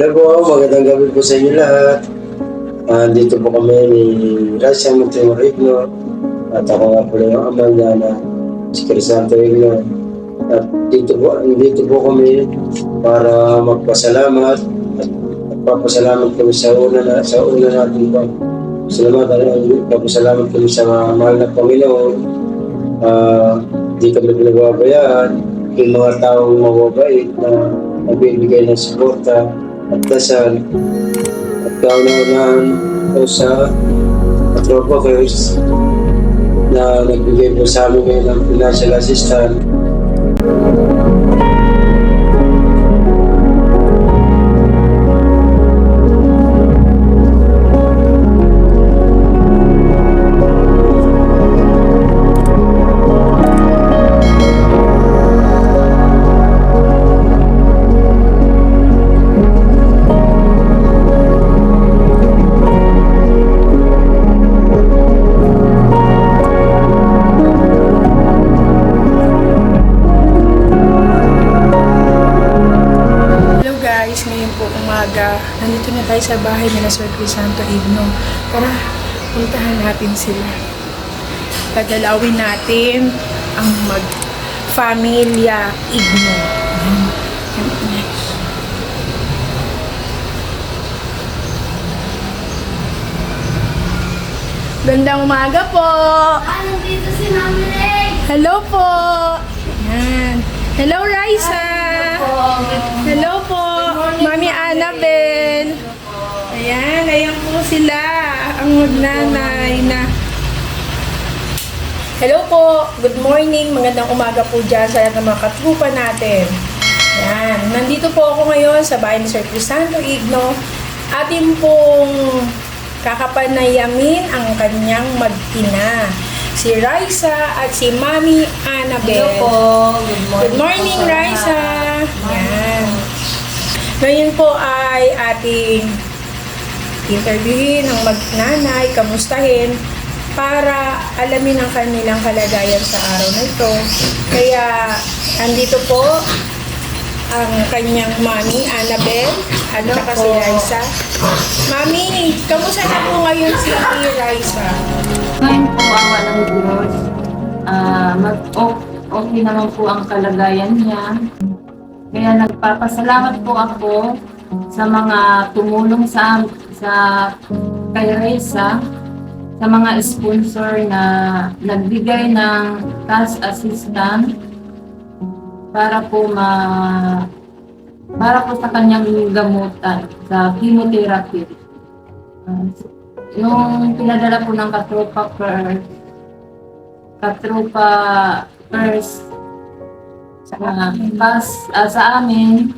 Hello po, magandang gabi po sa inyo lahat. Dito po kami ni Raisa Montero Igno at ako nga po yung ama niya na si Crisanto Igno. At dito po kami para magpasalamat at magpapasalamat kami sa una natin po. Magpapasalamat kami sa mahal na Panginoon. Di kami pinababayaan yung mga taong mababait na nagbibigay ng suporta at dasal at kauna-unahan po sa Katropa First na nagbigay po sa amin ngayon ng financial assistance. Nandito na tayo sa bahay ni Sir Crisanto Igno. Tara, puntahan natin sila. Dadalawin natin ang mag-familia Igno. Gandang umaga po! Nandito si Mami Ray! Hello po! Yan. Hello, Raisa! Hello po! Mami Annabel! Ayan po sila. Ang magnanay na. Hello po! Good morning! Magandang umaga po dyan sa lahat ng mga katrupa natin. Ayan. Nandito po ako ngayon sa bahay ni Sir Crisanto Igno. Atin pong kakapanayamin ang kanyang mag-ina. Si Raisa at si Mami Annabel. Hello po. Good morning, Raisa. Yan. Ngayon po ay ating interviewin ang magnanay, kamustahin, para alamin ang kanilang kalagayan sa araw na ito. Kaya, andito po ang kanyang Mami Annabel at saka si Raisa. Mami, kamusta na po ngayon si Raisa? Ngayon po, awa ng Diyos. Okay naman po ang kalagayan niya. Kaya nagpapasalamat po ako sa mga tumulong sa kay Raisa, sa mga sponsor na nagbigay ng cash assistance para po sa kanyang gamutan sa chemotherapy. Yung pinadala po ng Katropa First sa amin,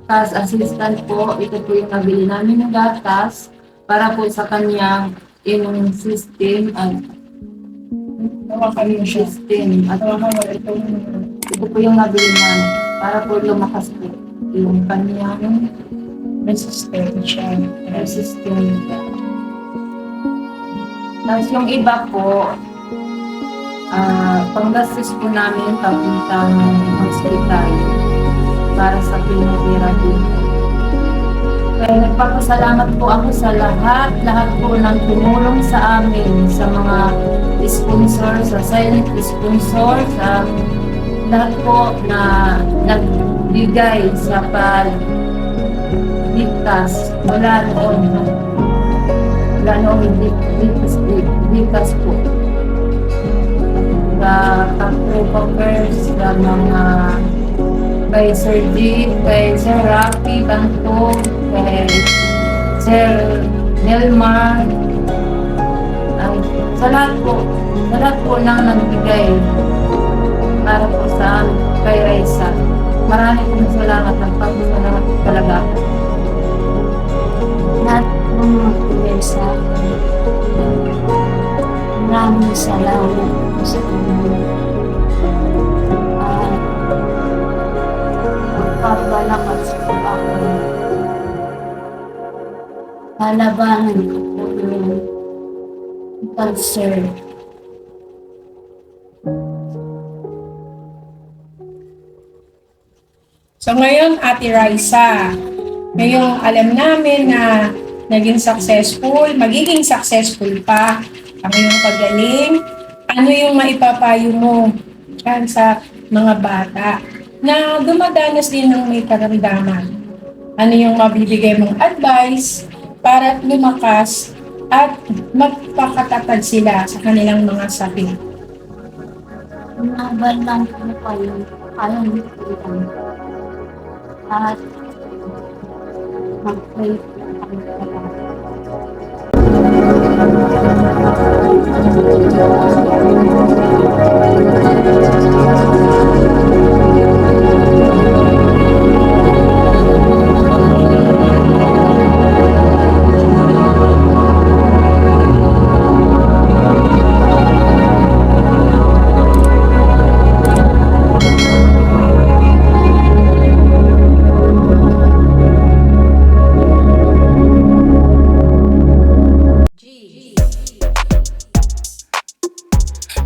cash assistant po, ito po yung nabili namin ng gatas para po sa kanyang immune system at ito po yung nabili namin para po lumakas po yung kanyang resistensya. Tapos yung iba po, panggastos po namin papuntang hospital para sa chemotherapy. Kaya nagpapasalamat po ako sa lahat po ng tumulong sa amin, sa mga sponsor, sa silent sponsor, sa lahat po na nagbigay sa pagligtas mula noong ligtas po. Sa Katropa First, sa mga kay Sir G, kay Sir Rocky Banto, kay Sir Nelmar, sa lahat po nang nagbigay para po sa kay Raisa. Maraming pong salamat, nagpapasalamat talaga ako. Lahat po magbigay sa akin. Maraming salamat po sa inyo. Magpapalakas po ako. Lalabanan ko po yung cancer. So ngayon, Ate Raisa, Ngayong alam namin na naging successful, magiging successful pa ang iyong paggaling. Ano yung maipapayo mo yan sa mga bata na dumadanas din ng may karamdaman? Ano yung mabibigay mong advice para lumakas at magpakatatag sila sa kanilang mga sakit? Umaban lang po kayo. Kayang liputan. At mag-pray po kami talaga.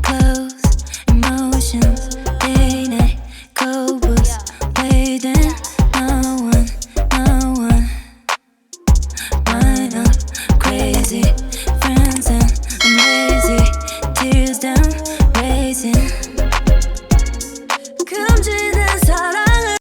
Close emotions, day night, cold boots, waiting. No one, wind up crazy.